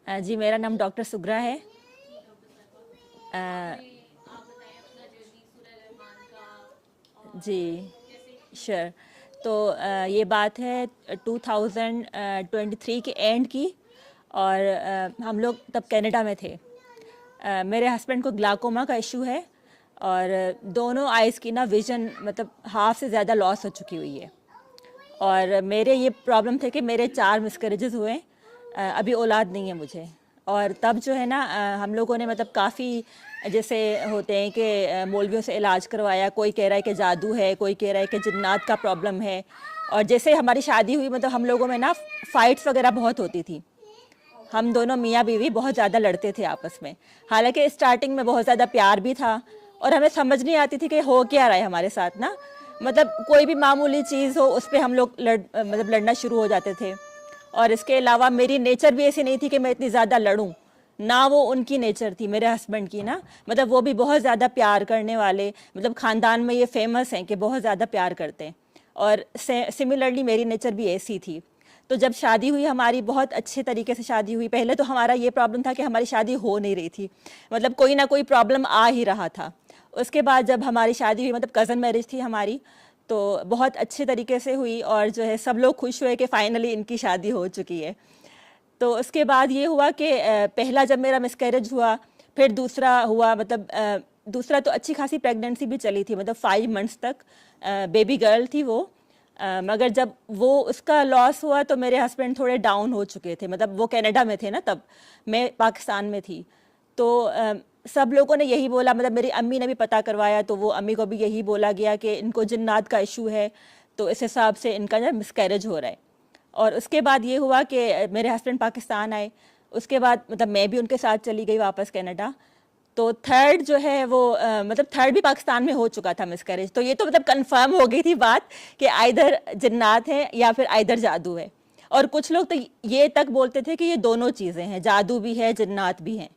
जी, मेरा नाम डॉक्टर सुग्रा है। अ, जी, श्योर। तो ये बात है 2023 के एंड की, और हम लोग तब कनाडा में थे। मेरे हस्बैंड को ग्लाकोमा का इशू है, और दोनों आइज़ की ना विज़न मतलब हाफ से ज़्यादा लॉस हो चुकी हुई है। और मेरे ये प्रॉब्लम थे कि मेरे 4 मिसकैरेजेस हुए। अभी औलाद नहीं है मुझे। और तब जो है ना हम लोगों ने मतलब काफ़ी जैसे होते हैं कि मौलवियों से इलाज करवाया। कोई कह रहा है कि जादू है, कोई कह रहा है कि जिन्नात का प्रॉब्लम है। और जैसे हमारी शादी हुई मतलब हम लोगों में ना फ़ाइट्स वगैरह बहुत होती थी। हम दोनों मियाँ बीवी बहुत ज़्यादा लड़ते थे आपस में। हालांकि स्टार्टिंग में बहुत ज़्यादा प्यार भी था, और हमें समझ नहीं आती थी कि हो क्या रहा है हमारे साथ ना। मतलब कोई भी मामूली चीज़ हो उस पर हम लोग लड़ना शुरू हो जाते थे। और इसके अलावा मेरी नेचर भी ऐसी नहीं थी कि मैं इतनी ज़्यादा लड़ूं, ना वो उनकी नेचर थी मेरे हस्बैंड की ना। मतलब वो भी बहुत ज़्यादा प्यार करने वाले, मतलब ख़ानदान में ये फेमस हैं कि बहुत ज़्यादा प्यार करते हैं। और सिमिलरली मेरी नेचर भी ऐसी थी। तो जब शादी हुई हमारी, बहुत अच्छे तरीके से शादी हुई। पहले तो हमारा ये प्रॉब्लम था कि हमारी शादी हो नहीं रही थी, मतलब कोई ना कोई प्रॉब्लम आ ही रहा था। उसके बाद जब हमारी शादी हुई, मतलब कज़न मैरिज थी हमारी, तो बहुत अच्छे तरीके से हुई, और जो है सब लोग खुश हुए कि फाइनली इनकी शादी हो चुकी है। तो उसके बाद ये हुआ कि पहला जब मेरा मिसकैरेज हुआ, फिर दूसरा हुआ। मतलब दूसरा तो अच्छी खासी प्रेगनेंसी भी चली थी, मतलब 5 मंथ्स तक बेबी गर्ल थी वो। मगर जब वो उसका लॉस हुआ तो मेरे हस्बैंड थोड़े डाउन हो चुके थे। मतलब वो कनाडा में थे ना तब, मैं पाकिस्तान में थी। तो सब लोगों ने यही बोला, मतलब मेरी अम्मी ने भी पता करवाया तो वो अम्मी को भी यही बोला गया कि इनको जिन्नात का इशू है, तो इस हिसाब से इनका ना मिसकैरेज हो रहा है। और उसके बाद ये हुआ कि मेरे हस्बैंड पाकिस्तान आए। उसके बाद मतलब मैं भी उनके साथ चली गई वापस कनाडा। तो थर्ड जो है वो मतलब थर्ड भी पाकिस्तान में हो चुका था मिसकैरेज। तो ये तो मतलब कंफर्म हो गई थी बात कि आइदर जिन्नात है या फिर आइदर जादू है। और कुछ लोग तो ये तक बोलते थे कि ये दोनों चीज़ें हैं, जादू भी है जिन्नात भी हैं।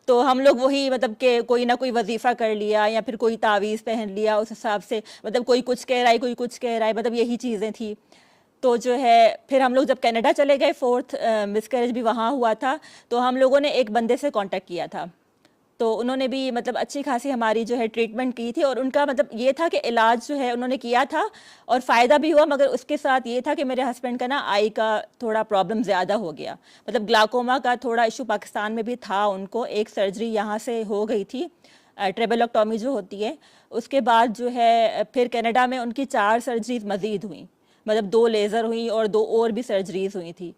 तो हम लोग वही मतलब कि कोई ना कोई वजीफ़ा कर लिया या फिर कोई तावीज़ पहन लिया उस हिसाब से। मतलब कोई कुछ कह रहा है, कोई कुछ कह रहा है, मतलब यही चीज़ें थी। तो जो है फिर हम लोग जब कनाडा चले गए, फोर्थ मिसकैरेज भी वहाँ हुआ था। तो हम लोगों ने एक बंदे से कांटेक्ट किया था, तो उन्होंने भी मतलब अच्छी खासी हमारी जो है ट्रीटमेंट की थी। और उनका मतलब ये था कि इलाज जो है उन्होंने किया था और फ़ायदा भी हुआ। मगर उसके साथ ये था कि मेरे हस्बैंड का ना आई का थोड़ा प्रॉब्लम ज़्यादा हो गया। मतलब ग्लाकोमा का थोड़ा इशू पाकिस्तान में भी था उनको, एक सर्जरी यहाँ से हो गई थी, ट्रेबेलोक्टोमी जो होती है। उसके बाद जो है फिर कनाडा में उनकी 4 सर्जरीज मज़ीद हुई, मतलब 2 लेज़र हुई और 2 और भी सर्जरीज हुई थी।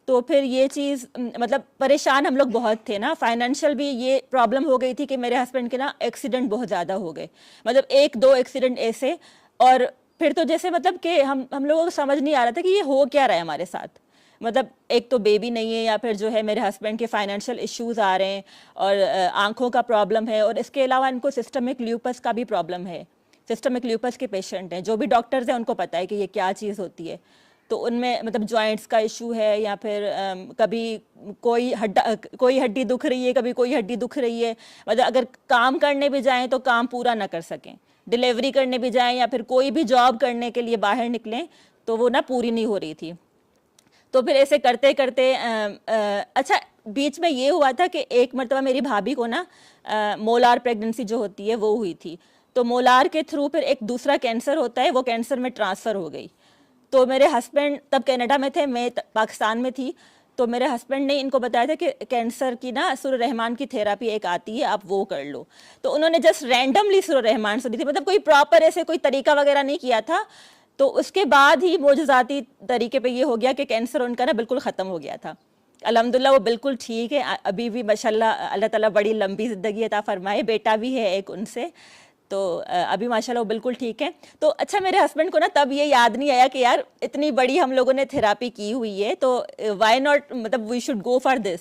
तो फिर ये चीज़ मतलब परेशान हम लोग बहुत थे ना। फाइनेंशियल भी ये प्रॉब्लम हो गई थी कि मेरे हस्बैंड के ना एक्सीडेंट बहुत ज़्यादा हो गए, मतलब 1-2 एक्सीडेंट ऐसे। और फिर तो जैसे मतलब कि हम लोगों को समझ नहीं आ रहा था कि ये हो क्या रहा है हमारे साथ। मतलब एक तो बेबी नहीं है, या फिर जो है मेरे हस्बैंड के फाइनेंशियल इश्यूज आ रहे हैं, और आंखों का प्रॉब्लम है, और इसके अलावा इनको सिस्टमिक ल्यूपस का भी प्रॉब्लम है। सिस्टमिक ल्यूपस के पेशेंट हैं, जो भी डॉक्टर्स हैं उनको पता है कि ये क्या चीज़ होती है। तो उनमें मतलब जॉइंट्स का इशू है, या फिर कभी कोई हड्डी दुख रही है, कभी कोई हड्डी दुख रही है। मतलब अगर काम करने भी जाएं तो काम पूरा ना कर सकें, डिलीवरी करने भी जाएं या फिर कोई भी जॉब करने के लिए बाहर निकलें तो वो ना पूरी नहीं हो रही थी। तो फिर ऐसे करते करते अच्छा बीच में ये हुआ था कि एक मरतबा मेरी भाभी को ना मोलार प्रेगनेंसी जो होती है वो हुई थी। तो मोलार के थ्रू फिर एक दूसरा कैंसर होता है, वो कैंसर में ट्रांसफ़र हो गई। तो मेरे हस्बैंड तब कनाडा में थे, मैं पाकिस्तान में थी। तो मेरे हस्बैंड ने इनको बताया था कि कैंसर की ना सुर रहमान की थेरापी एक आती है, आप वो कर लो। तो उन्होंने जस्ट रैंडमली सुर रहमान सुनी थी, मतलब कोई प्रॉपर ऐसे कोई तरीका वगैरह नहीं किया था। तो उसके बाद ही मोजज़ाती तरीके पे ये हो गया कि कैंसर उनका ना बिल्कुल ख़त्म हो गया था। अल्हम्दुलिल्लाह वो बिल्कुल ठीक है अभी भी, माशाल्लाह। अल्लाह ताला बड़ी लंबी ज़िंदगी अता फरमाए। बेटा भी है एक उनसे, तो अभी माशाल्लाह वो बिल्कुल ठीक है। तो अच्छा मेरे हस्बैंड को ना तब ये याद नहीं आया कि यार इतनी बड़ी हम लोगों ने थेरापी की हुई है, तो व्हाई नॉट, मतलब we should go for this.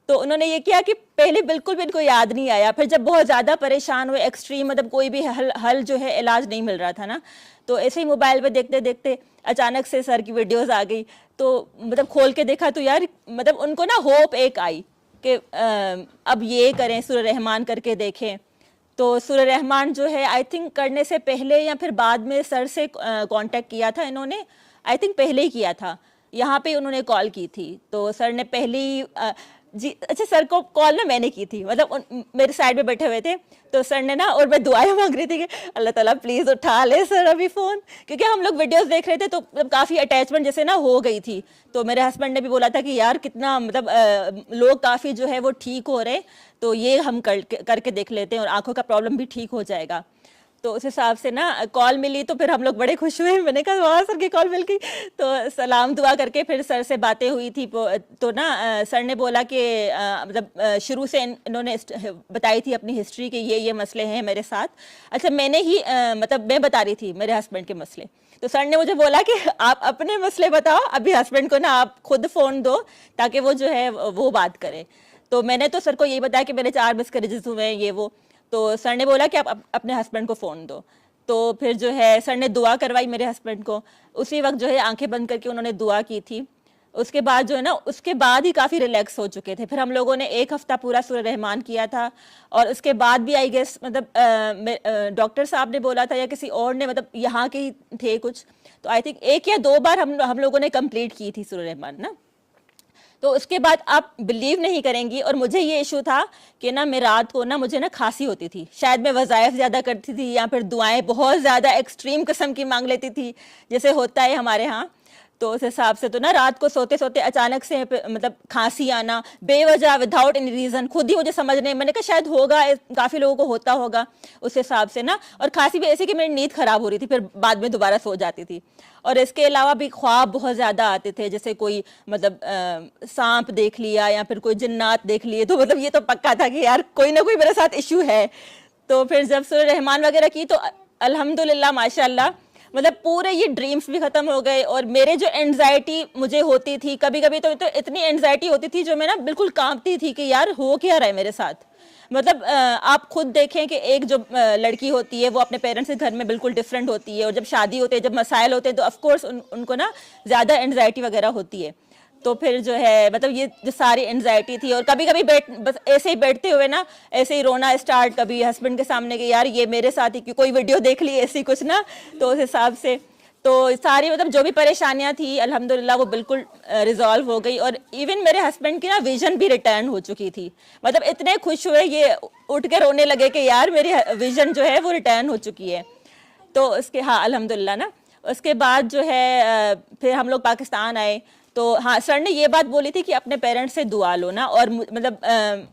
तो उन्होंने ये किया कि पहले बिल्कुल भी इनको याद नहीं आया। फिर जब बहुत ज़्यादा परेशान हुए, एक्सट्रीम, मतलब कोई भी हल जो है इलाज नहीं मिल रहा था ना, तो ऐसे ही मोबाइल पे देखते देखते अचानक से सर की वीडियोस आ गई। तो मतलब खोल के देखा तो यार मतलब उनको ना होप एक आई कि अब ये करें, सूरह रहमान करके देखें। तो सूरह रहमान जो है आई थिंक करने से पहले या फिर बाद में सर से कांटेक्ट किया था इन्होंने। आई थिंक पहले ही किया था, यहाँ पे उन्होंने कॉल की थी। तो सर ने पहली जी अच्छा, सर को कॉल ना मैंने की थी, मतलब मेरे साइड में बैठे हुए थे, तो सर ने ना, और मैं दुआएं मांग रही थी कि अल्लाह ताला प्लीज उठा ले सर अभी फोन, क्योंकि हम लोग वीडियोस देख रहे थे तो मतलब काफी अटैचमेंट जैसे ना हो गई थी। तो मेरे हस्बैंड ने भी बोला था कि यार कितना मतलब लोग काफी जो है वो ठीक हो रहे, तो ये हम करके देख लेते हैं और आंखों का प्रॉब्लम भी ठीक हो जाएगा। तो उस हिसाब से ना कॉल मिली तो फिर हम लोग बड़े खुश हुए। मैंने कहा वाह सर की कॉल मिल गई। तो सलाम दुआ करके फिर सर से बातें हुई थी। तो ना सर ने बोला कि मतलब शुरू से इन्होंने बताई थी अपनी हिस्ट्री कि ये मसले हैं मेरे साथ। अच्छा, मैंने ही मतलब मैं बता रही थी मेरे हस्बैंड के मसले। तो सर ने मुझे बोला कि आप अपने मसले बताओ, अभी हस्बैंड को ना आप खुद फ़ोन दो ताकि वो जो है वो बात करे। तो मैंने तो सर को यही बताया कि मेरे 4 मिसकैरेजेस हुए हैं, ये वो। तो सर ने बोला कि आप अपने हस्बैंड को फ़ोन दो। तो फिर जो है सर ने दुआ करवाई मेरे हस्बैंड को। उसी वक्त जो है आंखें बंद करके उन्होंने दुआ की थी। उसके बाद जो है ना, उसके बाद ही काफ़ी रिलैक्स हो चुके थे। फिर हम लोगों ने 1 हफ्ता पूरा सूरह रहमान किया था, और उसके बाद भी आई गेस मतलब डॉक्टर साहब ने बोला था या किसी और ने, मतलब यहाँ के ही थे कुछ, तो आई थिंक 1 या 2 बार हम लोगों ने कंप्लीट की थी सूरह रहमान ना। तो उसके बाद आप बिलीव नहीं करेंगी, और मुझे ये इशू था कि ना मैं रात को ना मुझे ना खांसी होती थी। शायद मैं वज़ाइफ ज़्यादा करती थी या फिर दुआएं बहुत ज़्यादा एक्सट्रीम किस्म की मांग लेती थी, जैसे होता है हमारे यहाँ। तो उस हिसाब से तो ना रात को सोते सोते अचानक से मतलब खांसी आना बेवजह, विदाउट एनी रीज़न, खुद ही मुझे समझ नहीं। मैंने कहा शायद होगा, काफ़ी लोगों को होता होगा उस हिसाब से ना। और खांसी भी ऐसे कि मेरी नींद ख़राब हो रही थी, फिर बाद में दोबारा सो जाती थी। और इसके अलावा भी ख्वाब बहुत ज़्यादा आते थे, जैसे कोई मतलब सांप देख लिया या फिर कोई जिन्नात देख लिए, तो मतलब ये तो पक्का था कि यार कोई ना कोई मेरे साथ इशू है। तो फिर जब सूरह रहमान वगैरह की तो अल्हम्दुलिल्लाह माशाल्लाह, मतलब पूरे ये ड्रीम्स भी खत्म हो गए। और मेरे जो एंजाइटी मुझे होती थी कभी कभी, तो इतनी एंजाइटी होती थी जो मैं ना बिल्कुल कांपती थी कि यार हो क्या रहा है मेरे साथ। मतलब आप खुद देखें कि एक जो लड़की होती है वो अपने पेरेंट्स के घर में बिल्कुल डिफरेंट होती है, और जब शादी होते है, जब मसाइल होते हैं, तो ऑफकोर्स उनको ना ज़्यादा एंजाइटी वगैरह होती है। तो फिर जो है मतलब ये जो सारी एंजाइटी थी, और कभी कभी बस ऐसे ही बैठते हुए ना ऐसे ही रोना स्टार्ट, कभी हस्बैंड के सामने कि यार ये मेरे साथ ही कि कोई वीडियो देख ली ऐसी कुछ ना। तो उस हिसाब से तो सारी मतलब जो भी परेशानियां थी अल्हम्दुलिल्लाह वो बिल्कुल रिजॉल्व हो गई। और इवन मेरे हस्बैंड की ना विजन भी रिटर्न हो चुकी थी। मतलब इतने खुश हुए, ये उठ के रोने लगे कि यार मेरी विजन जो है वो रिटर्न हो चुकी है। तो उसके हाँ अल्हम्दुलिल्लाह ना। उसके बाद जो है फिर हम लोग पाकिस्तान आए। तो हाँ, सर ने ये बात बोली थी कि अपने पेरेंट्स से दुआ लो ना। और मतलब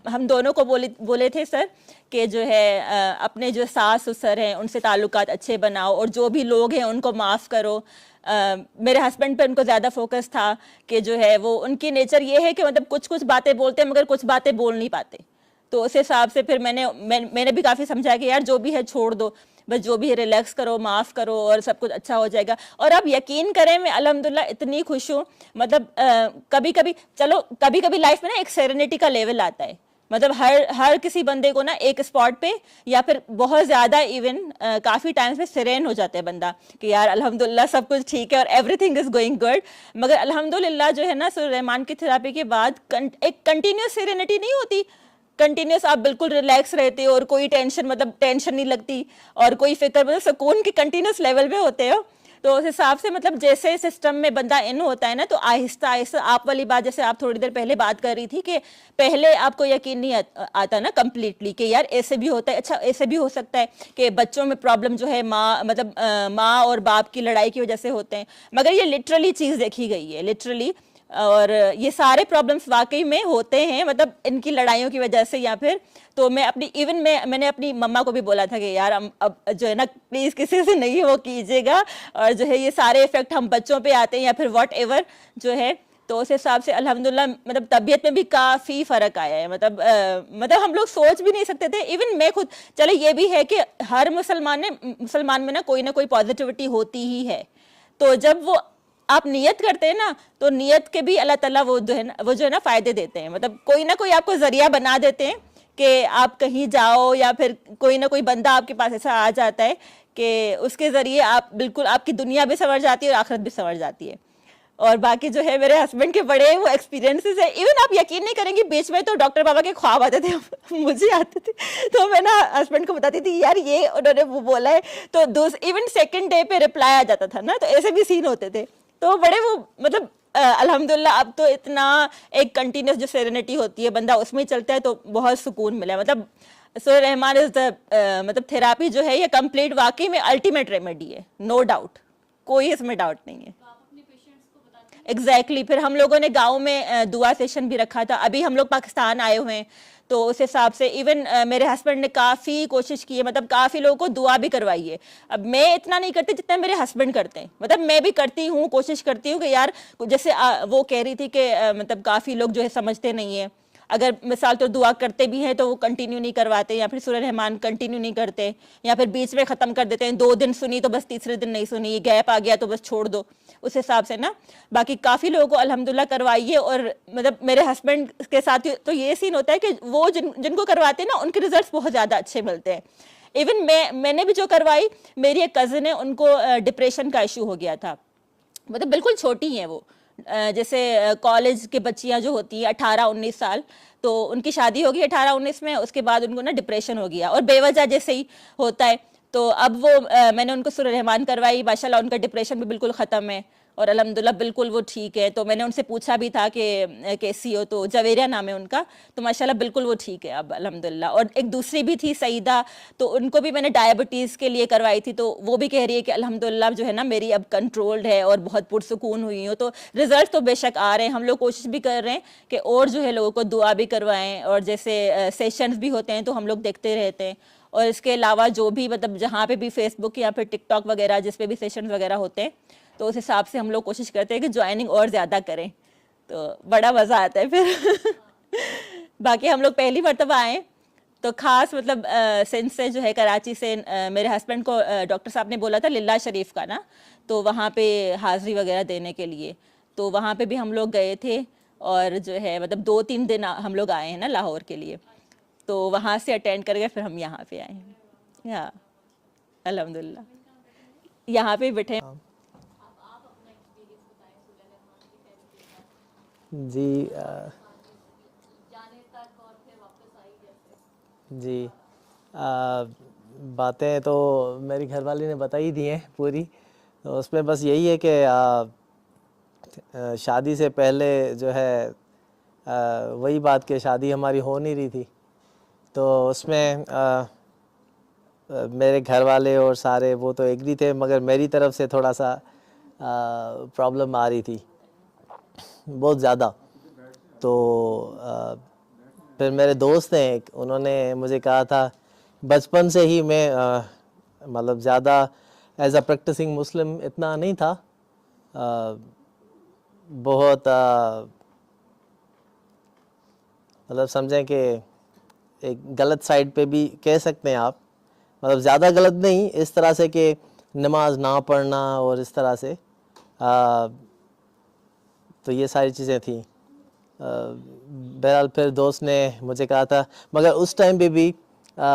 हम दोनों को बोले थे सर कि जो है अपने जो सास ससुर हैं उनसे ताल्लुकात अच्छे बनाओ, और जो भी लोग हैं उनको माफ़ करो। मेरे हस्बैंड पे उनको ज़्यादा फोकस था कि जो है वो उनकी नेचर ये है कि मतलब कुछ कुछ बातें बोलते हैं मगर कुछ बातें बोल नहीं पाते। तो उस हिसाब से फिर मैंने भी काफ़ी समझाया कि यार जो भी है छोड़ दो, बस जो भी है रिलैक्स करो, माफ़ करो, और सब कुछ अच्छा हो जाएगा। और आप यकीन करें मैं अल्हम्दुलिल्लाह इतनी खुश हूँ। मतलब कभी कभी चलो कभी कभी लाइफ में ना एक सेरेनिटी का लेवल आता है। मतलब हर किसी बंदे को ना एक स्पॉट पे या फिर बहुत ज़्यादा इवन काफ़ी टाइम्स में सिरेन हो जाता है बंदा कि यार अल्हम्दुलिल्लाह सब कुछ ठीक है और एवरीथिंग इज़ गोइंग गुड। मगर अल्हम्दुलिल्लाह जो है ना सूरह रहमान की थेरेपी के बाद एक कंटिन्यूस सेरेनिटी नहीं होती। कंटिन्यूस आप बिल्कुल रिलैक्स रहते हो और कोई टेंशन मतलब टेंशन नहीं लगती, और कोई फिक्र मतलब सुकून के कंटिन्यूस लेवल पे होते हो। तो उस हिसाब से मतलब जैसे सिस्टम में बंदा इन होता है ना, तो आहिस्ता आहिस्ता आप वाली बात जैसे आप थोड़ी देर पहले बात कर रही थी कि पहले आपको यकीन नहीं आता ना कम्प्लीटली कि यार ऐसे भी होता है। अच्छा, ऐसे भी हो सकता है कि बच्चों में प्रॉब्लम जो है माँ मतलब माँ और बाप की लड़ाई की वजह से होते हैं, मगर ये लिटरली चीज़ देखी गई है, लिटरली। और ये सारे प्रॉब्लम्स वाकई में होते हैं मतलब इनकी लड़ाइयों की वजह से या फिर। तो मैं अपनी मैंने अपनी मम्मा को भी बोला था कि यार हम अब जो है ना प्लीज़ किसी से नहीं वो कीजिएगा, और जो है ये सारे इफेक्ट हम बच्चों पे आते हैं या फिर वॉट एवर जो है। तो उस हिसाब से अल्हम्दुलिल्लाह मतलब तबीयत में भी काफ़ी फ़र्क आया है। मतलब हम लोग सोच भी नहीं सकते थे। इवन मैं खुद, चलो ये भी है कि हर मुसलमान में ना कोई पॉजिटिविटी होती ही है। तो जब वो आप नियत करते हैं ना, तो नियत के भी अल्लाह ताला वो जो है ना फ़ायदे देते हैं। मतलब कोई ना कोई आपको ज़रिया बना देते हैं कि आप कहीं जाओ, या फिर कोई ना कोई बंदा आपके पास ऐसा आ जाता है कि उसके ज़रिए आप बिल्कुल आपकी दुनिया भी संवर जाती है और आखिरत भी संवर जाती है। और बाकी जो है मेरे हस्बैंड के बड़े वो एक्सपीरियंसेस है। इवन आप यकीन नहीं करेंगी, बीच में तो डॉक्टर बाबा के ख्वाब आते थे मुझे आते थे। तो मैं ना हस्बैंड को बताती थी यार ये उन्होंने वो बोला है, तो इवन सेकंड डे पे रिप्लाई आ जाता था ना। तो ऐसे भी सीन होते थे। तो बड़े वो मतलब अल्हम्दुलिल्लाह अब तो इतना एक कंटिन्यूस जो सेरेनिटी होती है बंदा उसमें चलता है तो बहुत सुकून मिला। मतलब सूरह रहमान इज द मतलब थेरापी जो है ये कंप्लीट वाकई में अल्टीमेट रेमेडी है, नो डाउट, कोई इसमें डाउट नहीं है। एग्जैक्टली फिर हम लोगों ने गांव में दुआ सेशन भी रखा था। अभी हम लोग पाकिस्तान आए हुए हैं तो उस हिसाब से इवन मेरे हस्बैंड ने काफ़ी कोशिश की है, मतलब काफ़ी लोगों को दुआ भी करवाई है। अब मैं इतना नहीं करती जितना मेरे हस्बैंड करते हैं, मतलब मैं भी करती हूँ, कोशिश करती हूँ कि यार जैसे वो कह रही थी कि मतलब काफ़ी लोग जो है समझते नहीं है, अगर मिसाल तो दुआ करते भी हैं तो वो कंटिन्यू नहीं करवाते, या फिर सूरह रहमान कंटिन्यू नहीं करते, या फिर बीच में ख़त्म कर देते हैं, 2 दिन सुनी तो बस तीसरे दिन नहीं सुनी, गैप आ गया तो बस छोड़ दो, उस हिसाब से ना। बाकी काफ़ी लोगों को अल्हम्दुलिल्लाह करवाइए। और मतलब मेरे हस्बैंड के साथ तो ये सीन होता है कि वो जिनको करवाते हैं ना उनके रिजल्ट्स बहुत ज़्यादा अच्छे मिलते हैं। इवन मैंने भी जो करवाई, मेरी एक कज़न है उनको डिप्रेशन का इशू हो गया था, मतलब बिल्कुल छोटी हैं वो, जैसे कॉलेज के बच्चियां जो होती हैं 18-19 साल, तो उनकी शादी होगी 18-19 में, उसके बाद उनको ना डिप्रेशन हो गया और बेवजह जैसे ही होता है। तो अब वो मैंने उनको सूरह रहमान करवाई, माशाल्लाह उनका डिप्रेशन भी बिल्कुल ख़त्म है और अल्हम्दुलिल्लाह बिल्कुल वो ठीक है। तो मैंने उनसे पूछा भी था कि कैसी हो, तो जवेरिया नाम है उनका, तो माशाल्लाह बिल्कुल वो ठीक है अब अल्हम्दुलिल्लाह। और एक दूसरी भी थी सईदा, तो उनको भी मैंने डायबिटीज़ के लिए करवाई थी, तो वो भी कह रही है कि अल्हम्दुलिल्लाह जो है ना मेरी अब कंट्रोल्ड है और बहुत पुरसुकून हुई हूँ। तो रिजल्ट तो बेशक आ रहे हैं, हम लोग कोशिश भी कर रहे हैं कि और जो है लोगों को दुआ भी करवाएं, और जैसे सेशंस भी होते हैं तो हम लोग देखते रहते हैं। और इसके अलावा जो भी मतलब जहाँ पे भी फेसबुक या फिर टिकटॉक वगैरह जिस पे भी सेशन वगैरह होते हैं, तो उस हिसाब से हम लोग कोशिश करते हैं कि ज्वाइनिंग और ज़्यादा करें, तो बड़ा मज़ा आता है फिर। बाकी हम लोग पहली मरतबा आए तो ख़ास मतलब सिंध से जो है, कराची से, मेरे हस्बैंड को डॉक्टर साहब ने बोला था लिल्ला शरीफ का ना, तो वहाँ पे हाज़िरी वगैरह देने के लिए, तो वहाँ पे भी हम लोग गए थे। और जो है मतलब 2-3 दिन हम लोग आए हैं ना लाहौर के लिए, तो वहाँ से अटेंड करके फिर हम यहाँ पे आए हैं। या अल्हम्दुलिल्लाह यहाँ पे बैठे हैं। जी जी बातें तो मेरी घरवाली ने बताई दी हैं पूरी, तो उसमें बस यही है कि शादी से पहले जो है वही बात कि शादी हमारी हो नहीं रही थी, तो उसमें मेरे घर वाले और सारे वो तो एग्री थे, मगर मेरी तरफ से थोड़ा सा प्रॉब्लम आ रही थी बहुत ज़्यादा। तो फिर मेरे दोस्त हैं एक, उन्होंने मुझे कहा था, बचपन से ही मैं मतलब ज़्यादा एज अ प्रैक्टिसिंग मुस्लिम इतना नहीं था, बहुत मतलब समझें कि एक गलत साइड पे भी कह सकते हैं आप, मतलब ज़्यादा गलत नहीं, इस तरह से कि नमाज ना पढ़ना और इस तरह से, तो ये सारी चीज़ें थी। बहरहाल फिर दोस्त ने मुझे कहा था, मगर उस टाइम पे भी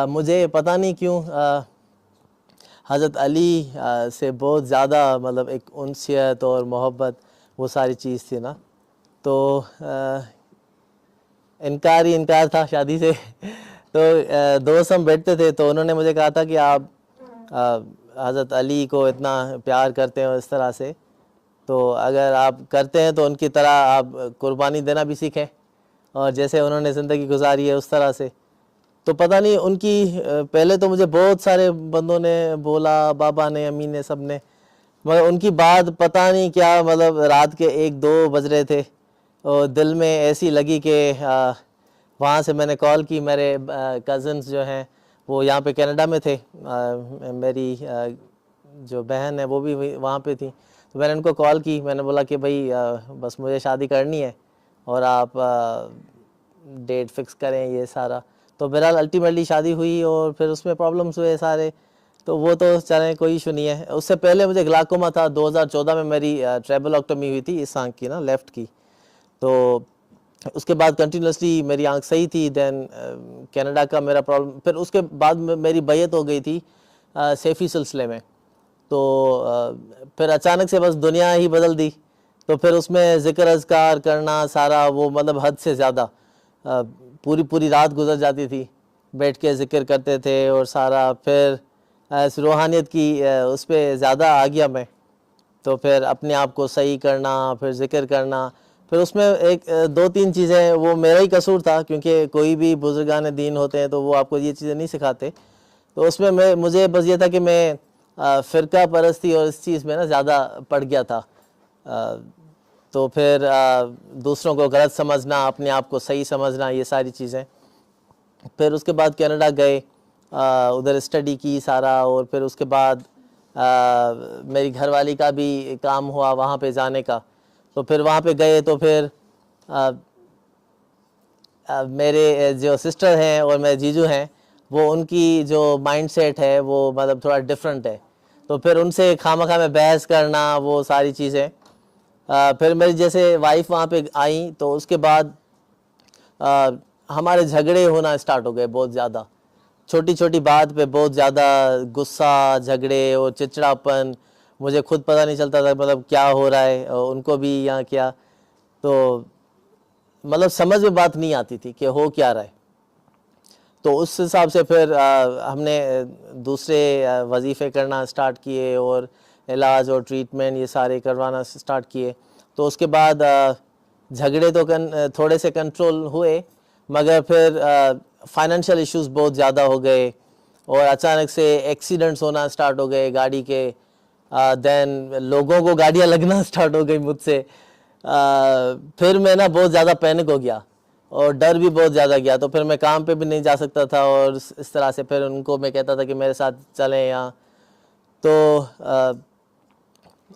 मुझे पता नहीं क्यों हज़रत अली से बहुत ज़्यादा मतलब एक उनसियत और मोहब्बत वो सारी चीज़ थी ना, तो इनकार ही इनकार था शादी से। तो दोस्त हम बैठते थे तो उन्होंने मुझे कहा था कि आप हज़रत अली को इतना प्यार करते हैं और इस तरह से, तो अगर आप करते हैं तो उनकी तरह आप कुर्बानी देना भी सीखें, और जैसे उन्होंने ज़िंदगी गुजारी है उस तरह से। तो पता नहीं उनकी पहले तो मुझे बहुत सारे बंदों ने बोला, बाबा ने, अम्मी ने, सब ने, मगर उनकी बात पता नहीं क्या, मतलब रात के 1-2 बज रहे थे और दिल में ऐसी लगी कि वहाँ से मैंने कॉल की। मेरे कज़न्स जो हैं वो यहाँ पे कनाडा में थे, मेरी जो बहन है वो भी वहाँ पे थी, तो मैंने उनको कॉल की, मैंने बोला कि भाई बस मुझे शादी करनी है और आप डेट फिक्स करें ये सारा। तो बहरहाल अल्टीमेटली शादी हुई और फिर उसमें प्रॉब्लम्स हुए सारे, तो वो तो चलें कोई इशू नहीं है। उससे पहले मुझे ग्लाकोमा था, 2014 में मेरी ट्रेबलोक्टोमी हुई थी इस आँख की ना, लेफ़्ट की। तो उसके बाद कंटिन्यूसली मेरी आंख सही थी। देन कनाडा का मेरा प्रॉब्लम, फिर उसके बाद मेरी बैयत हो गई थी सैफ़ी सिलसिले में, तो फिर अचानक से बस दुनिया ही बदल दी। तो फिर उसमें ज़िक्र अज़कार करना सारा वो मतलब हद से ज़्यादा, पूरी पूरी रात गुजर जाती थी, बैठ के ज़िक्र करते थे और सारा। फिर रूहानियत की उस पर ज़्यादा आ गया मैं, तो फिर अपने आप को सही करना, फिर ज़िक्र करना, फिर उसमें एक दो तीन चीज़ें वो मेरा ही कसूर था, क्योंकि कोई भी बुजुर्गान दीन होते हैं तो वो आपको ये चीज़ें नहीं सिखाते। तो उसमें मुझे बस ये था कि मैं फ़िरका परस्ती और इस चीज़ में ना ज़्यादा पड़ गया था। तो फिर दूसरों को गलत समझना, अपने आप को सही समझना, ये सारी चीज़ें। फिर उसके बाद कनाडा गए, उधर स्टडी की सारा, और फिर उसके बाद मेरी घरवाली का भी काम हुआ वहाँ पे जाने का। तो फिर वहाँ पे गए तो फिर मेरे जो सिस्टर हैं और मेरे जीजू हैं, वो उनकी जो माइंडसेट है वो मतलब थोड़ा डिफरेंट है। तो फिर उनसे खामखा में बहस करना, वो सारी चीज़ें। फिर मेरी जैसे वाइफ वहाँ पे आई तो उसके बाद हमारे झगड़े होना स्टार्ट हो गए बहुत ज़्यादा, छोटी छोटी बात पे बहुत ज़्यादा गुस्सा, झगड़े और चिड़चिड़ापन। मुझे खुद पता नहीं चलता था मतलब क्या हो रहा है, और उनको भी यहाँ क्या, तो मतलब समझ में बात नहीं आती थी कि हो क्या रहा है। तो उस हिसाब से फिर हमने दूसरे वजीफ़े करना स्टार्ट किए और इलाज और ट्रीटमेंट ये सारे करवाना स्टार्ट किए। तो उसके बाद झगड़े तो थोड़े से कंट्रोल हुए, मगर फिर फाइनेंशियल इश्यूज बहुत ज़्यादा हो गए और अचानक से एक्सीडेंट्स होना स्टार्ट हो गए गाड़ी के। देन लोगों को गाड़ियाँ लगना स्टार्ट हो गई मुझसे। फिर मैं ना बहुत ज़्यादा पैनिक हो गया और डर भी बहुत ज़्यादा गया। तो फिर मैं काम पे भी नहीं जा सकता था, और इस तरह से फिर उनको मैं कहता था कि मेरे साथ चलें यहाँ। तो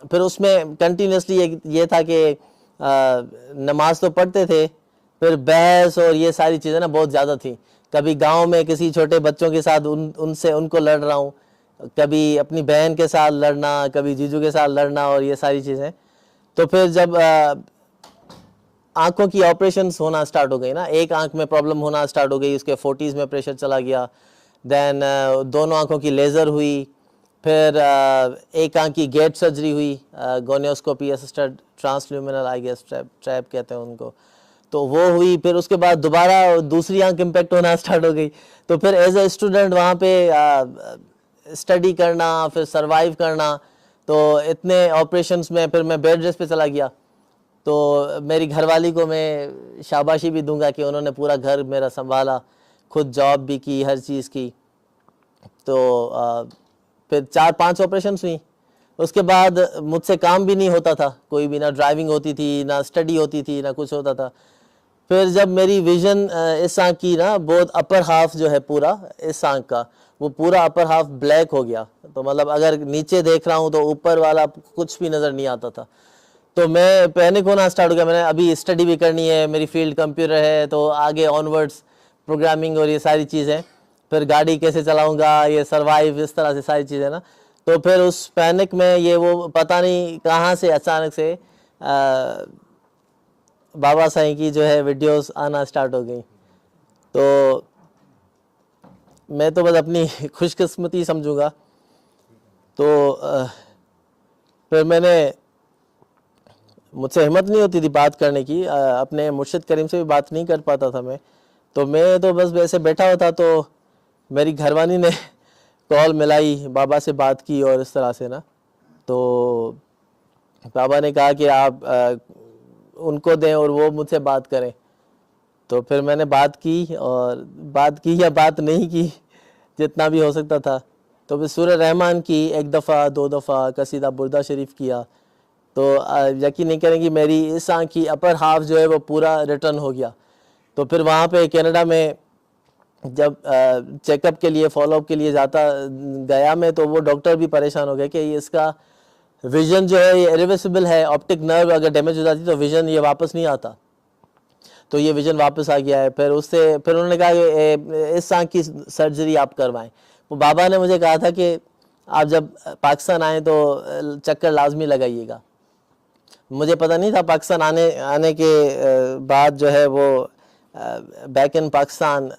फिर उसमें कंटिन्यूसली ये था कि नमाज तो पढ़ते थे, फिर बहस और ये सारी चीज़ें ना बहुत ज़्यादा थी। कभी गांव में किसी छोटे बच्चों के साथ उनसे उनको लड़ रहा हूँ, कभी अपनी बहन के साथ लड़ना, कभी जीजू के साथ लड़ना, और ये सारी चीज़ें। तो फिर जब आंखों की ऑपरेशंस होना स्टार्ट हो गई ना, एक आंख में प्रॉब्लम होना स्टार्ट हो गई, उसके 40s में प्रेशर चला गया। देन दोनों आंखों की लेज़र हुई, फिर एक आंख की गेट सर्जरी हुई, gonioscopy assisted transluminal I guess trap कहते हैं उनको, तो वो हुई। फिर उसके बाद दोबारा दूसरी आंख इम्पेक्ट होना स्टार्ट हो गई। तो फिर एज ए स्टूडेंट वहाँ पे स्टडी करना, फिर सरवाइव करना, तो इतने ऑपरेशंस में फिर मैं बेड रेस्ट पे चला गया। तो मेरी घरवाली को मैं शाबाशी भी दूंगा कि उन्होंने पूरा घर मेरा संभाला, खुद जॉब भी की, हर चीज़ की। तो फिर 4-5 ऑपरेशंस हुई। उसके बाद मुझसे काम भी नहीं होता था कोई भी, ना ड्राइविंग होती थी, ना स्टडी होती थी, ना कुछ होता था। फिर जब मेरी विज़न इस आँख की ना बहुत अपर हाफ जो है पूरा इस आँख का, वो पूरा अपर हाफ ब्लैक हो गया। तो मतलब अगर नीचे देख रहा हूँ तो ऊपर वाला कुछ भी नज़र नहीं आता था। तो मैं पैनिक होना स्टार्ट हो गया। मैंने अभी स्टडी भी करनी है, मेरी फील्ड कंप्यूटर है, तो आगे ऑनवर्ड्स प्रोग्रामिंग और ये सारी चीज़ें, फिर गाड़ी कैसे चलाऊंगा, ये सर्वाइव, इस तरह से सारी चीज़ें ना। तो फिर उस पैनिक में ये वो पता नहीं कहाँ से अचानक से बाबा साईं की जो है वीडियोस आना स्टार्ट हो गई। तो मैं तो बस अपनी खुशकिस्मती समझूंगा। तो फिर मुझसे हिम्मत नहीं होती थी बात करने की, अपने मुर्शिद करीम से भी बात नहीं कर पाता था मैं। तो मैं तो बस वैसे बैठा हुआ था, तो मेरी घरवाली ने कॉल मिलाई, बाबा से बात की और इस तरह से ना। तो बाबा ने कहा कि आप उनको दें और वो मुझसे बात करें। तो फिर मैंने बात की, और बात की या बात नहीं की, जितना भी हो सकता था। तो फिर सूरह रहमान की 1 दफ़ा 2 दफ़ा, कसीदा बुर्दा शरीफ किया। तो यकीन नहीं करेंगी, मेरी इस आँख की अपर हाफ जो है वो पूरा रिटर्न हो गया। तो फिर वहाँ पे कनाडा में जब चेकअप के लिए, फॉलोअप के लिए गया मैं, तो वो डॉक्टर भी परेशान हो गए कि ये इसका विज़न जो है ये इरिवर्सिबल है, ऑप्टिक नर्व अगर डैमेज हो जाती तो विज़न ये वापस नहीं आता। तो ये विज़न वापस आ गया है। फिर उन्होंने कहा कि इस आँख की सर्जरी आप करवाएं। वो बाबा ने मुझे कहा था कि आप जब पाकिस्तान आएँ तो चक्कर लाजमी लगाइएगा। मुझे पता नहीं था पाकिस्तान आने के बाद जो है वो बैक इन पाकिस्तान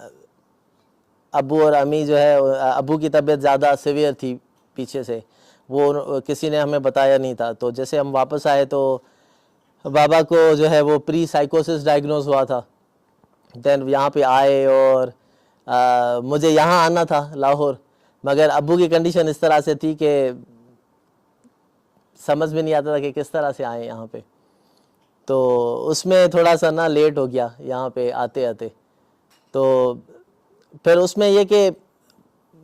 अबू और अम्मी जो है, अबू की तबीयत ज़्यादा सीवियर थी पीछे से, वो किसी ने हमें बताया नहीं था। तो जैसे हम वापस आए तो बाबा को जो है वो प्री साइकोसिस डायग्नोज हुआ था। देन यहाँ पे आए और मुझे यहाँ आना था लाहौर, मगर अबू की कंडीशन इस तरह से थी कि समझ में नहीं आता था कि किस तरह से आए यहाँ पे। तो उसमें थोड़ा सा ना लेट हो गया यहाँ पे आते आते। तो फिर उसमें ये कि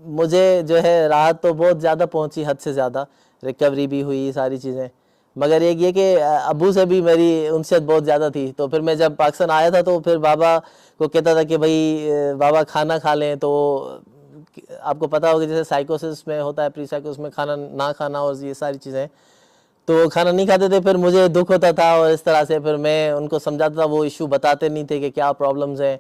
मुझे जो है राहत तो बहुत ज़्यादा पहुँची, हद से ज़्यादा, रिकवरी भी हुई, सारी चीज़ें। मगर एक ये कि अबू से भी मेरी उनसे बहुत ज़्यादा थी। तो फिर मैं जब पाकिस्तान आया था तो फिर बाबा को कहता था कि भाई बाबा खाना खा लें। तो आपको पता होगा जैसे साइकोसिस में होता है, प्री साइकोसिस में खाना ना खाना और ये सारी चीज़ें, तो वो खाना नहीं खाते थे। फिर मुझे दुख होता था और इस तरह से फिर मैं उनको समझाता था, वो इशू बताते नहीं थे कि क्या प्रॉब्लम्स हैं।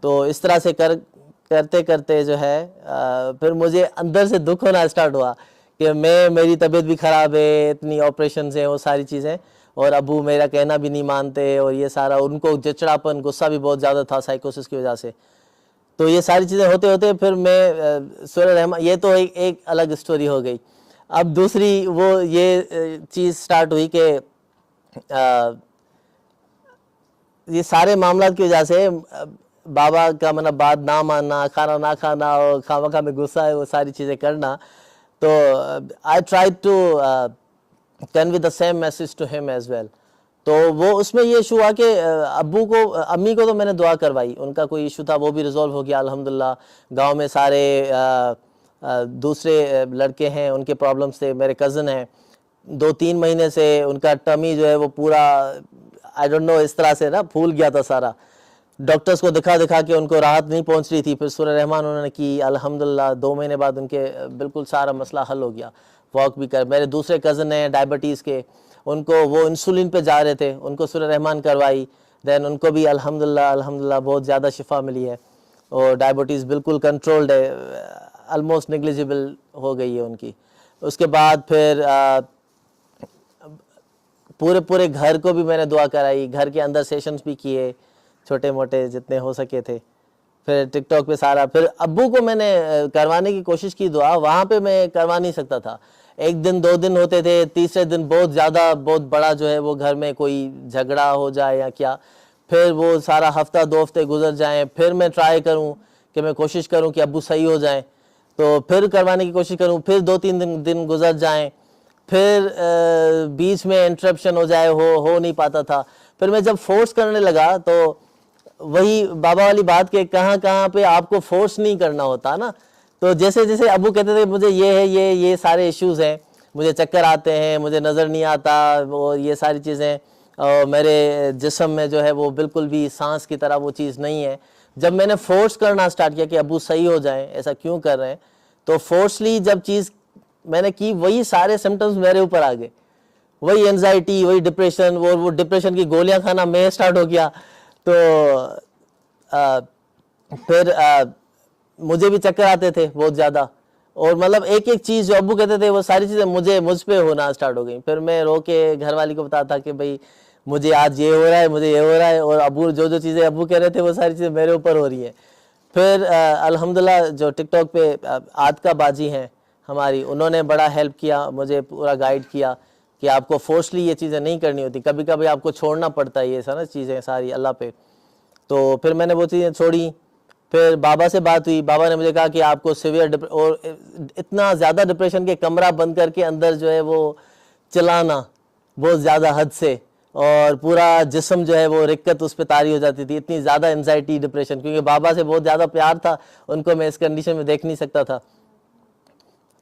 तो इस तरह से करते करते जो है फिर मुझे अंदर से दुख होना स्टार्ट हुआ कि मेरी तबीयत भी ख़राब है, इतनी ऑपरेशन हैं, वो सारी चीज़ें, और अबू मेरा कहना भी नहीं मानते, और ये सारा उनको चिड़चिड़ापन, गुस्सा भी बहुत ज़्यादा था साइकोसिस की वजह से। तो ये सारी चीज़ें होते होते फिर मैं सूरह रहमान, ये तो एक अलग स्टोरी हो गई। अब दूसरी वो ये चीज़ स्टार्ट हुई कि ये सारे मामला की वजह से बाबा का मतलब बात ना मानना, खाना ना खाना और खामखा में गुस्सा है, वो सारी चीज़ें करना। तो I try to convey the same message to him as well. तो वो उसमें ये इशू हुआ कि अब्बू को, अम्मी को तो मैंने दुआ करवाई, उनका कोई इशू था वो भी रिजॉल्व हो गया अल्हम्दुलिल्लाह। गांव में सारे दूसरे लड़के हैं, उनके प्रॉब्लम्स थे, मेरे कज़न हैं, 2-3 महीने से उनका टमी जो है वो पूरा आई डोंट नो इस तरह से ना फूल गया था सारा। डॉक्टर्स को दिखा दिखा के उनको राहत नहीं पहुंच रही थी। फिर सूरह रहमान उन्होंने की, अल्हम्दुलिल्लाह 2 महीने बाद उनके बिल्कुल सारा मसला हल हो गया, वॉक भी कर। मेरे दूसरे कज़न हैं डायबिटीज़ के, उनको वो इंसुलिन पे जा रहे थे, उनको सूरह रहमान करवाई, देन उनको भी अल्हम्दुलिल्लाह बहुत ज़्यादा शिफा मिली है और डायबिटीज़ बिल्कुल कंट्रोल्ड है, ऑलमोस्ट नेग्लिजिबल हो गई है उनकी। उसके बाद फिर पूरे घर को भी मैंने दुआ कराई, घर के अंदर सेशंस भी किए, छोटे मोटे जितने हो सके थे। फिर टिकटॉक पे सारा, फिर अब्बू को मैंने करवाने की कोशिश की दुआ, वहाँ पे मैं करवा नहीं सकता था। 1 दिन 2 दिन होते थे, तीसरे दिन बहुत ज़्यादा बहुत बड़ा जो है वो घर में कोई झगड़ा हो जाए या क्या, फिर वो सारा हफ्ता 2 हफ्ते गुजर जाएं, फिर मैं ट्राई करूं कि मैं कोशिश करूं कि अब्बू सही हो जाएं, तो फिर करवाने की कोशिश करूं, फिर 2-3 दिन गुजर जाएं, फिर बीच में इंटरप्शन हो जाए, हो नहीं पाता था। फिर मैं जब फोर्स करने लगा तो वही बाबा वाली बात के कहाँ कहाँ पे आपको फोर्स नहीं करना होता ना। तो जैसे जैसे अबू कहते थे मुझे ये है, ये सारे इश्यूज हैं, मुझे चक्कर आते हैं, मुझे नज़र नहीं आता, वो ये सारी चीज़ें, और मेरे जिस्म में जो है वो बिल्कुल भी सांस की तरह वो चीज़ नहीं है। जब मैंने फोर्स करना स्टार्ट किया कि अबू सही हो जाएं, ऐसा क्यों कर रहे हैं, तो फोर्सली जब चीज़ मैंने की, वही सारे सिम्टम्स मेरे ऊपर आ गए, वही एंजाइटी, वही डिप्रेशन, वो डिप्रेशन की गोलियां खाना मैं स्टार्ट हो गया। तो फिर मुझे भी चक्कर आते थे बहुत ज़्यादा, और मतलब एक एक चीज़ जो अब्बू कहते थे वो सारी चीज़ें मुझ पे होना स्टार्ट हो गई। फिर मैं रो के घर वाली को बताता कि भाई मुझे आज ये हो रहा है, मुझे ये हो रहा है, और अब्बू जो चीज़ें अब्बू कह रहे थे वो सारी चीज़ें मेरे ऊपर हो रही हैं। फिर अल्हम्दुलिल्लाह जो टिकटॉक पे आदका बाजी हैं हमारी, उन्होंने बड़ा हेल्प किया, मुझे पूरा गाइड किया कि आपको फोर्सली ये चीज़ें नहीं करनी होती, कभी कभी आपको छोड़ना पड़ता है ये सारी चीज़ें सारी अल्लाह पे। तो फिर मैंने वो चीज़ें छोड़ी। फिर बाबा से बात हुई, बाबा ने मुझे कहा कि आपको सिवियर और इतना ज़्यादा डिप्रेशन के कमरा बंद करके अंदर जो है वो चलाना बहुत ज़्यादा हद से, और पूरा जिस्म जो है वो रिक्कत उस पर तारी हो जाती थी, इतनी ज़्यादा एंजाइटी डिप्रेशन, क्योंकि बाबा से बहुत ज़्यादा प्यार था, उनको मैं इस कंडीशन में देख नहीं सकता था।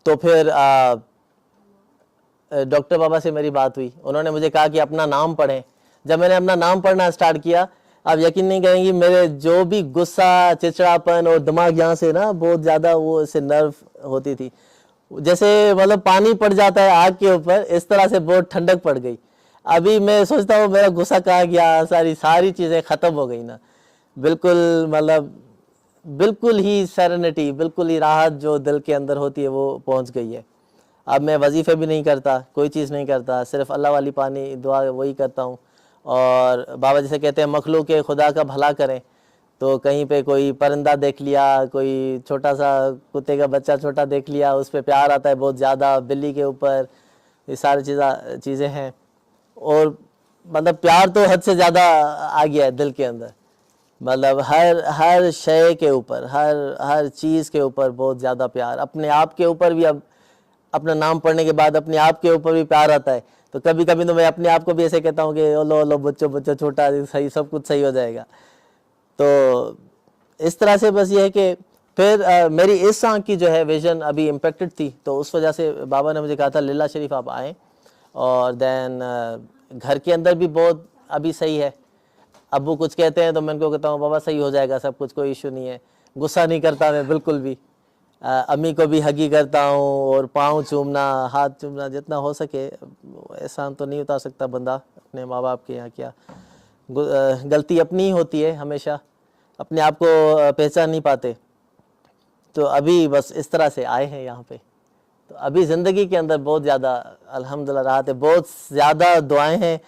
तो फिर डॉक्टर बाबा से मेरी बात हुई, उन्होंने मुझे कहा कि अपना नाम पढ़ें। जब मैंने अपना नाम पढ़ना स्टार्ट किया, आप यकीन नहीं करेंगी, मेरे जो भी गुस्सा, चिड़चिड़ापन और दिमाग यहाँ से ना बहुत ज़्यादा वो इससे नर्व होती थी, जैसे मतलब पानी पड़ जाता है आग के ऊपर, इस तरह से बहुत ठंडक पड़ गई। अभी मैं सोचता हूँ मेरा गुस्सा कहाँ गया, सारी चीज़ें ख़त्म हो गई ना, बिल्कुल मतलब बिल्कुल ही सेरेनिटी, बिल्कुल ही राहत जो दिल के अंदर होती है वो पहुँच गई है। अब मैं वजीफ़े भी नहीं करता, कोई चीज़ नहीं करता, सिर्फ अल्लाह वाली पानी दुआ वही करता हूँ। और बाबा जैसे कहते हैं मखलूक के खुदा का भला करें, तो कहीं पे कोई परिंदा देख लिया, कोई छोटा सा कुत्ते का बच्चा छोटा देख लिया, उस पर प्यार आता है बहुत ज़्यादा, बिल्ली के ऊपर, ये सारी चीज़ें हैं। और मतलब प्यार तो हद से ज़्यादा आ गया है दिल के अंदर, मतलब हर शय के ऊपर, हर चीज़ के ऊपर बहुत ज़्यादा प्यार, अपने आप के ऊपर भी अब अपना नाम पढ़ने के बाद अपने आप के ऊपर भी प्यार आता है। तो कभी कभी तो मैं अपने आप को भी ऐसे कहता हूँ कि ओलो ओलो बच्चों बच्चों छोटा सही, सब कुछ सही हो जाएगा। तो इस तरह से बस ये है कि फिर मेरी इस आँख की जो है विज़न अभी इम्पेक्टेड थी, तो उस वजह से बाबा ने मुझे कहा था लीला शरीफ आप आएँ। और देन घर के अंदर भी बहुत अभी सही है। अब्बू कुछ कहते हैं तो मैं उनको कहता हूँ बाबा सही हो जाएगा सब कुछ, कोई इशू नहीं है। गुस्सा नहीं करता मैं बिल्कुल भी। अम्मी को भी हगी करता हूँ और पाँव चूमना, हाथ चूमना, जितना हो सके। एहसान तो नहीं उतार सकता बंदा अपने माँ बाप के यहाँ, क्या गलती अपनी ही होती है, हमेशा अपने आप को पहचान नहीं पाते। तो अभी बस इस तरह से आए हैं यहाँ पे। तो अभी ज़िंदगी के अंदर बहुत ज़्यादा अल्हम्दुलिल्लाह राहत है, बहुत ज़्यादा दुआएं हैं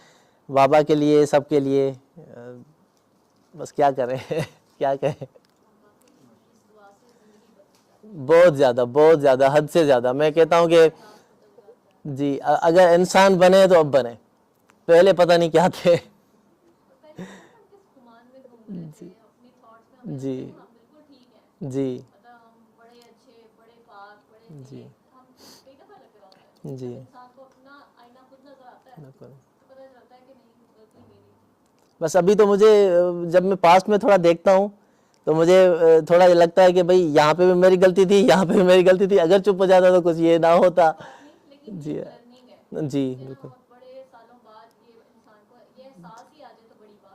बाबा के लिए, सबके लिए। बस क्या करें क्या कहें। बहुत ज़्यादा हद से ज़्यादा। मैं कहता हूँ कि जी अगर इंसान बने तो अब बने, पहले पता नहीं क्या थे। जी जी जी जी बिल्कुल। बस अभी तो मुझे जब मैं पास्ट में थोड़ा देखता हूँ तो मुझे थोड़ा ये लगता है कि भाई यहाँ पे भी मेरी गलती थी, यहाँ पे भी मेरी गलती थी। अगर चुप हो जाता तो कुछ ये ना होता। जी जी बिल्कुल।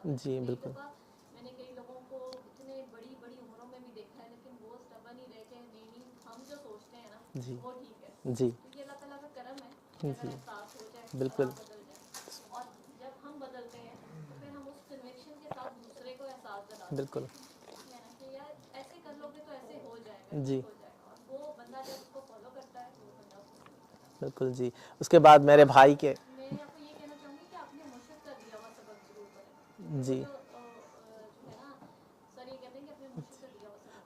जी बिल्कुल। जी जी जी बिल्कुल बिल्कुल। जी बिल्कुल जी। उसके बाद मेरे भाई के जी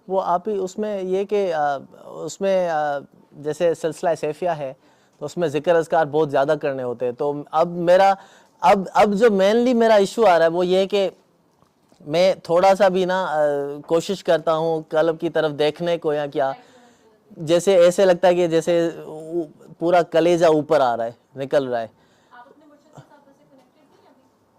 वो आप ही उसमें ये कि उसमें जैसे सिलसिला सैफिया है तो उसमें ज़िक्र अज़कार बहुत ज़्यादा करने होते हैं। तो अब मेरा अब जो मेनली मेरा इशू आ रहा है वो ये है कि मैं थोड़ा सा भी ना कोशिश करता हूँ कल्ब की तरफ देखने को, या क्या जैसे ऐसे लगता है कि जैसे पूरा कलेजा ऊपर आ रहा है, निकल रहा है।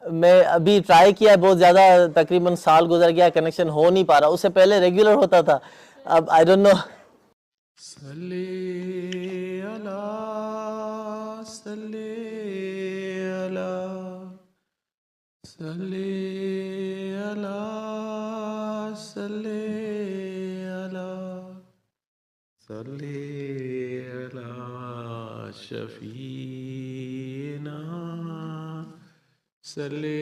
मैं अभी ट्राई किया है बहुत ज़्यादा, तकरीबन साल गुजर गया, कनेक्शन हो नहीं पा रहा। उससे पहले रेगुलर होता था, अब आई डोंट नो। सल्ले अला सल्ले अला सल्ले अला सल्ले अला सल्ले अला शफीना सल्ले